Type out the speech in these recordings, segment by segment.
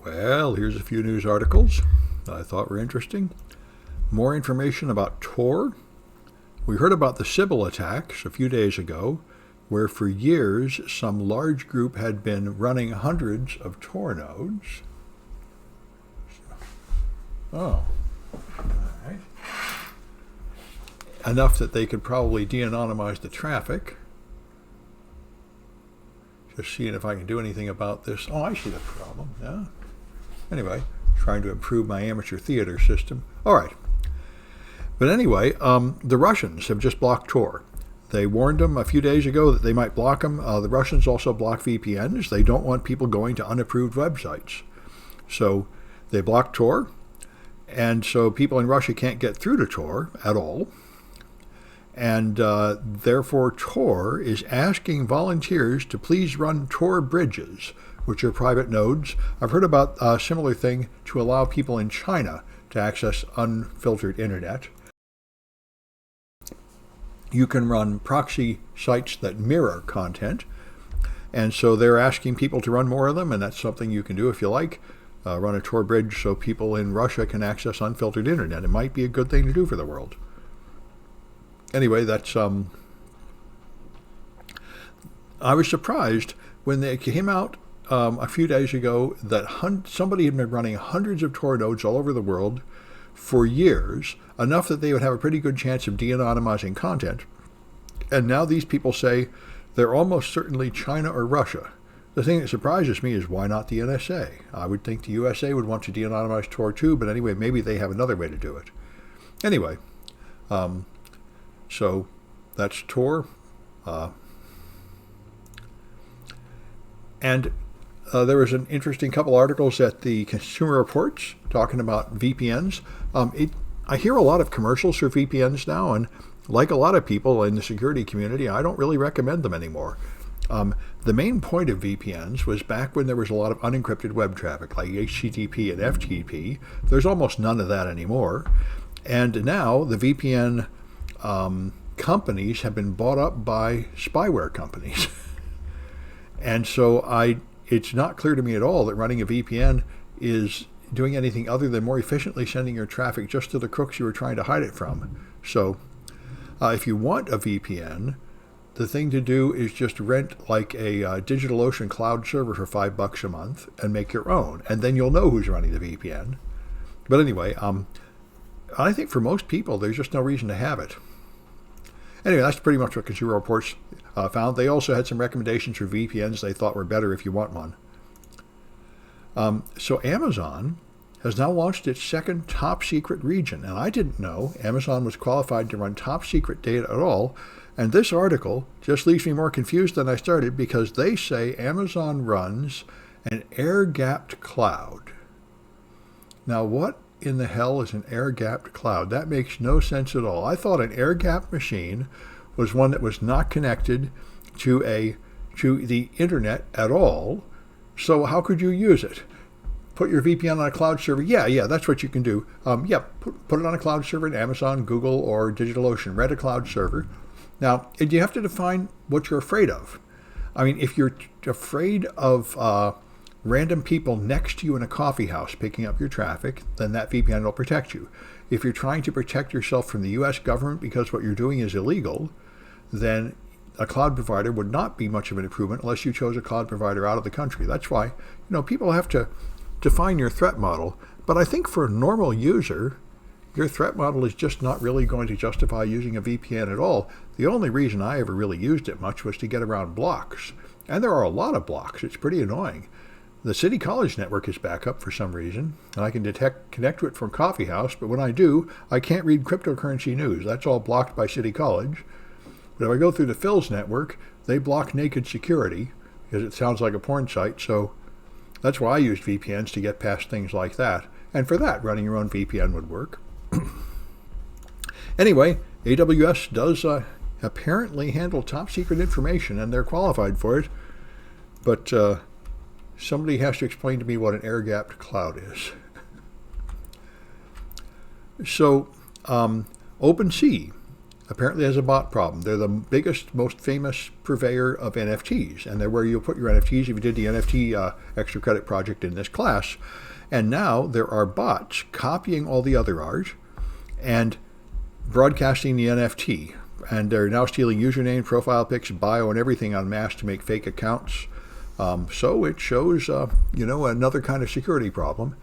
Well, here's a few news articles I thought were interesting. More information about Tor. We heard about the Sybil attacks a few days ago, where for years some large group had been running hundreds of Tor nodes. Oh, all right. Enough that they could probably de-anonymize the traffic. Just seeing if I can do anything about this. Oh, I see the problem. Yeah. Anyway, trying to improve my amateur theater system. All right. But anyway, the Russians have just blocked Tor. They warned them a few days ago that they might block them. The Russians also block VPNs. They don't want people going to unapproved websites. So they blocked Tor. And so people in Russia can't get through to Tor at all. And therefore, Tor is asking volunteers to please run Tor bridges, which are private nodes. I've heard about a similar thing to allow people in China to access unfiltered internet. You can run proxy sites that mirror content. And so they're asking people to run more of them, and that's something you can do if you like. Run a Tor bridge so people in Russia can access unfiltered internet. It might be a good thing to do for the world. Anyway, that's I was surprised when they came out a few days ago that somebody had been running hundreds of Tor nodes all over the world for years, enough that they would have a pretty good chance of de-anonymizing content. And now these people say they're almost certainly China or Russia. The thing that surprises me is why not the NSA? I would think the USA would want to de-anonymize Tor too, but anyway, maybe they have another way to do it. Anyway, so that's Tor. And there was an interesting couple articles at the Consumer Reports talking about VPNs. I hear a lot of commercials for VPNs now, and like a lot of people in the security community, I don't really recommend them anymore. The main point of VPNs was back when there was a lot of unencrypted web traffic, like HTTP and FTP. There's almost none of that anymore. And now the VPN companies have been bought up by spyware companies. And so it's not clear to me at all that running a VPN is doing anything other than more efficiently sending your traffic just to the crooks you were trying to hide it from. So if you want a VPN, the thing to do is just rent like a DigitalOcean cloud server for $5 a month and make your own. And then you'll know who's running the VPN. But anyway, I think for most people, there's just no reason to have it. Anyway, that's pretty much what Consumer Reports found. They also had some recommendations for VPNs they thought were better if you want one. So Amazon has now launched its second top secret region. And I didn't know Amazon was qualified to run top secret data at all. And this article just leaves me more confused than I started because they say Amazon runs an air-gapped cloud. Now, what in the hell is an air-gapped cloud? That makes no sense at all. I thought an air-gapped machine was one that was not connected to the internet at all. So how could you use it? Put your VPN on a cloud server? Yeah, that's what you can do. Put it on a cloud server in Amazon, Google, or DigitalOcean. Rent a cloud server. Now, you have to define what you're afraid of. I mean, if you're afraid of random people next to you in a coffee house picking up your traffic, then that VPN will protect you. If you're trying to protect yourself from the U.S. government because what you're doing is illegal, then a cloud provider would not be much of an improvement unless you chose a cloud provider out of the country. That's why, people have to define your threat model. But I think for a normal user, your threat model is just not really going to justify using a VPN at all. The only reason I ever really used it much was to get around blocks. And there are a lot of blocks. It's pretty annoying. The City College network is back up for some reason, and I can connect to it from Coffee House, but when I do, I can't read cryptocurrency news. That's all blocked by City College. But if I go through the Phil's network, they block naked security because it sounds like a porn site, so that's why I used VPNs to get past things like that. And for that, running your own VPN would work. Anyway, AWS does apparently handle top secret information, and they're qualified for it. But somebody has to explain to me what an air-gapped cloud is. So OpenSea apparently has a bot problem. They're the biggest, most famous purveyor of NFTs, and they're where you'll put your NFTs if you did the NFT extra credit project in this class. And now there are bots copying all the other art and broadcasting the NFT. And they're now stealing username, profile pics, bio, and everything en masse to make fake accounts. So it shows, another kind of security problem.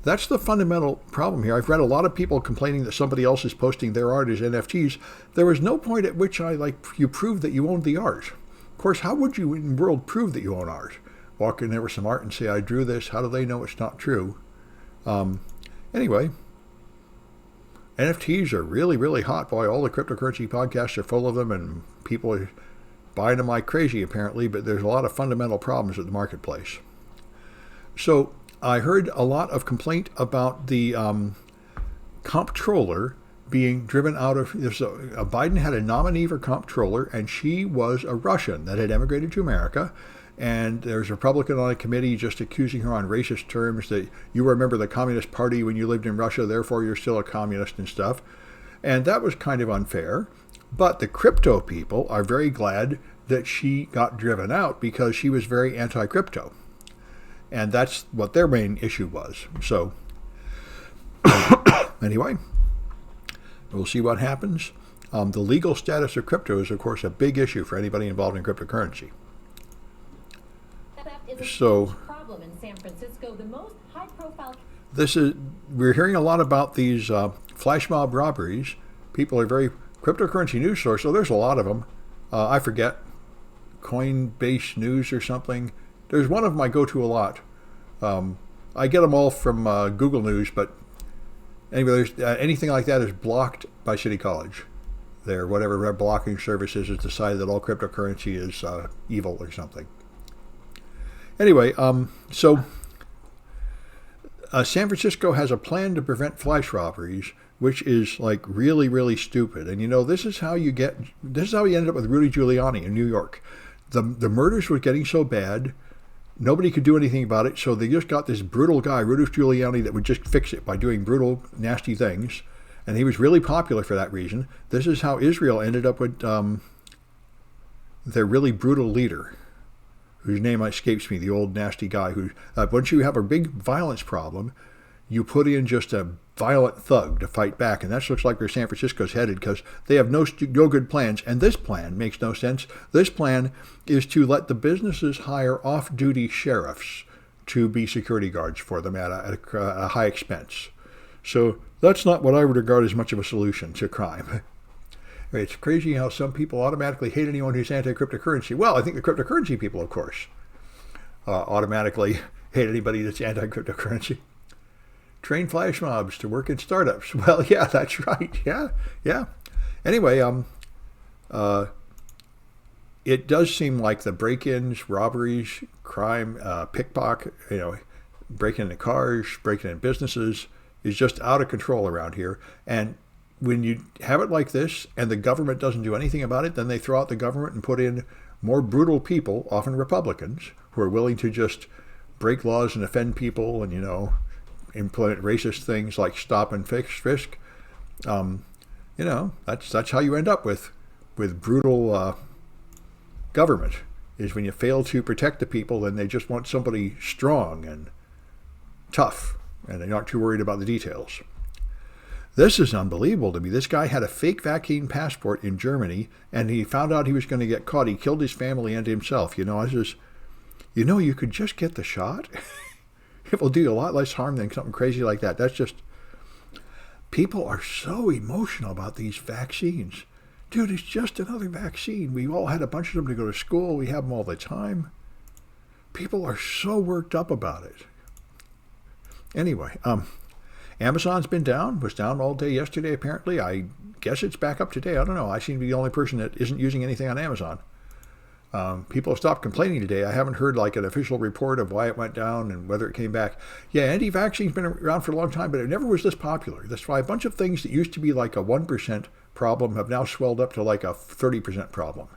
That's the fundamental problem here. I've read a lot of people complaining that somebody else is posting their art as NFTs. There was no point at which you prove that you owned the art. Of course, how would you in the world prove that you own art? Walk in there with some art and say, I drew this. How do they know it's not true? Anyway, NFTs are really, really hot. Boy, all the cryptocurrency podcasts are full of them, and people are buying them like crazy, apparently, but there's a lot of fundamental problems at the marketplace. So I heard a lot of complaint about the comptroller being driven out of... Biden had a nominee for comptroller, and she was a Russian that had emigrated to America, and there's a Republican on a committee just accusing her on racist terms that you were a member of the Communist Party when you lived in Russia, therefore you're still a communist and stuff. And that was kind of unfair. But the crypto people are very glad that she got driven out because she was very anti-crypto. And that's what their main issue was. So, anyway, we'll see what happens. The legal status of crypto is, of course, a big issue for anybody involved in cryptocurrency. So, problem in San Francisco, the most high-profile. We're hearing a lot about these flash mob robberies. People are very cryptocurrency news source, so there's a lot of them. I forget, Coinbase News or something. There's one of them I go to a lot. I get them all from Google News, but anyway, anything like that is blocked by City College. Whatever blocking services has decided that all cryptocurrency is evil or something. Anyway, so San Francisco has a plan to prevent flash robberies, which is like really, really stupid. And this is how you ended up with Rudy Giuliani in New York. The murders were getting so bad, nobody could do anything about it, so they just got this brutal guy, Rudy Giuliani, that would just fix it by doing brutal, nasty things. And he was really popular for that reason. This is how Israel ended up with their really brutal leader, whose name escapes me, the old nasty guy who, once you have a big violence problem, you put in just a violent thug to fight back. And that looks like where San Francisco's headed, because they have no good plans. And this plan makes no sense. This plan is to let the businesses hire off-duty sheriffs to be security guards for them at a high expense. So that's not what I would regard as much of a solution to crime. It's crazy how some people automatically hate anyone who's anti-cryptocurrency. Well, I think the cryptocurrency people, of course, automatically hate anybody that's anti-cryptocurrency. Train flash mobs to work in startups. Well, yeah, that's right. Yeah. Anyway, it does seem like the break-ins, robberies, crime, pickpocket, breaking into cars, breaking in businesses is just out of control around here. And when you have it like this and the government doesn't do anything about it, then they throw out the government and put in more brutal people, often Republicans, who are willing to just break laws and offend people and, implement racist things like stop and frisk. That's how you end up with brutal government, is when you fail to protect the people, then they just want somebody strong and tough, and they're not too worried about the details. This is unbelievable to me. This guy had a fake vaccine passport in Germany, and he found out he was going to get caught. He killed his family and himself. You could just get the shot. It will do you a lot less harm than something crazy like that. That's just... People are so emotional about these vaccines. Dude, it's just another vaccine. We all had a bunch of them to go to school. We have them all the time. People are so worked up about it. Anyway, Amazon's been down, was down all day yesterday apparently. I guess it's back up today. I don't know. I seem to be the only person that isn't using anything on Amazon. People have stopped complaining today. I haven't heard an official report of why it went down and whether it came back. Yeah, anti-vaccine's been around for a long time, but it never was this popular. That's why a bunch of things that used to be like a 1% problem have now swelled up to like a 30% problem.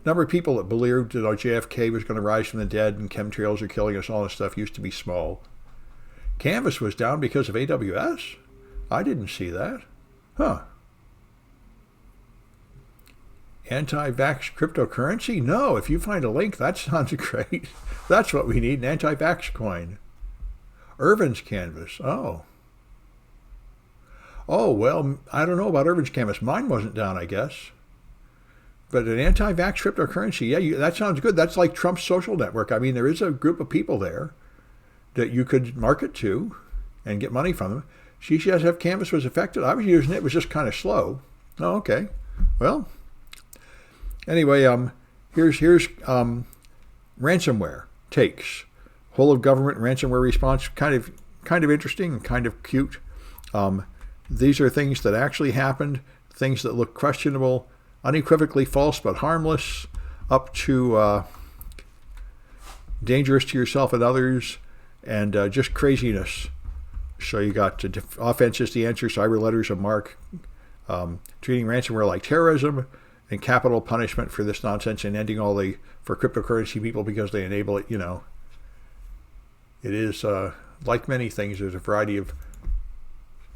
Number of people that believed that JFK was going to rise from the dead and chemtrails are killing us, all this stuff used to be small. Canvas was down because of AWS? I didn't see that. Huh. Anti-vax cryptocurrency? No, if you find a link, that sounds great. That's what we need, an anti-vax coin. Irvin's canvas. Oh. Oh, well, I don't know about Irvin's canvas. Mine wasn't down, I guess. But an anti-vax cryptocurrency, yeah, that sounds good. That's like Trump's social network. I mean, there is a group of people there that you could market to and get money from them. CCSF canvas was affected. I was using it. It was just kind of slow. Oh, okay. Well, anyway, here's ransomware takes. Whole of government ransomware response, kind of interesting and kind of cute. These are things that actually happened, things that look questionable, unequivocally false but harmless, up to dangerous to yourself and others, and just craziness. So you got offense is the answer, cyber letters of marque, treating ransomware like terrorism, and capital punishment for this nonsense, and ending all for cryptocurrency people because they enable it. It is like many things. There's a variety of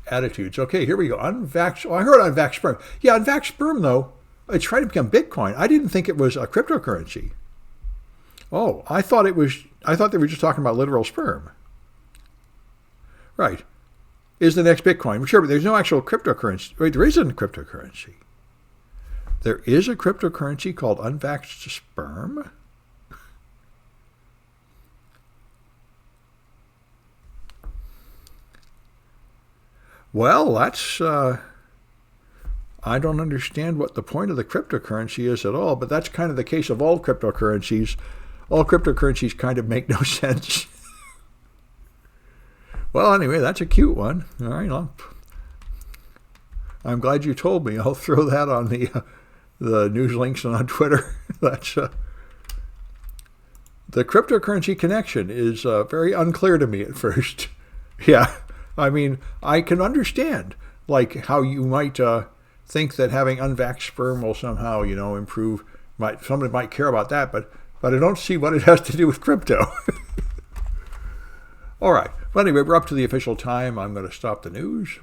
attitudes. Okay, here we go. Unvax. Oh, I heard unvax sperm. Yeah, unvax sperm though. It's trying to become Bitcoin. I didn't think it was a cryptocurrency. Oh, I thought they were just talking about literal sperm. Right. Is the next Bitcoin. Sure, but there's no actual cryptocurrency. Wait, there isn't a cryptocurrency. There is a cryptocurrency called unvaxxed sperm? Well, that's... I don't understand what the point of the cryptocurrency is at all, but that's kind of the case of all cryptocurrencies. All cryptocurrencies kind of make no sense. Well, anyway, that's a cute one. All right, I'm glad you told me. I'll throw that on the news links and on Twitter. That's the cryptocurrency connection is very unclear to me at first. Yeah, I mean, I can understand like how you might think that having unvaxxed sperm will somehow, improve. Somebody might care about that, but I don't see what it has to do with crypto. All right. Well, anyway, we're up to the official time. I'm going to stop the news.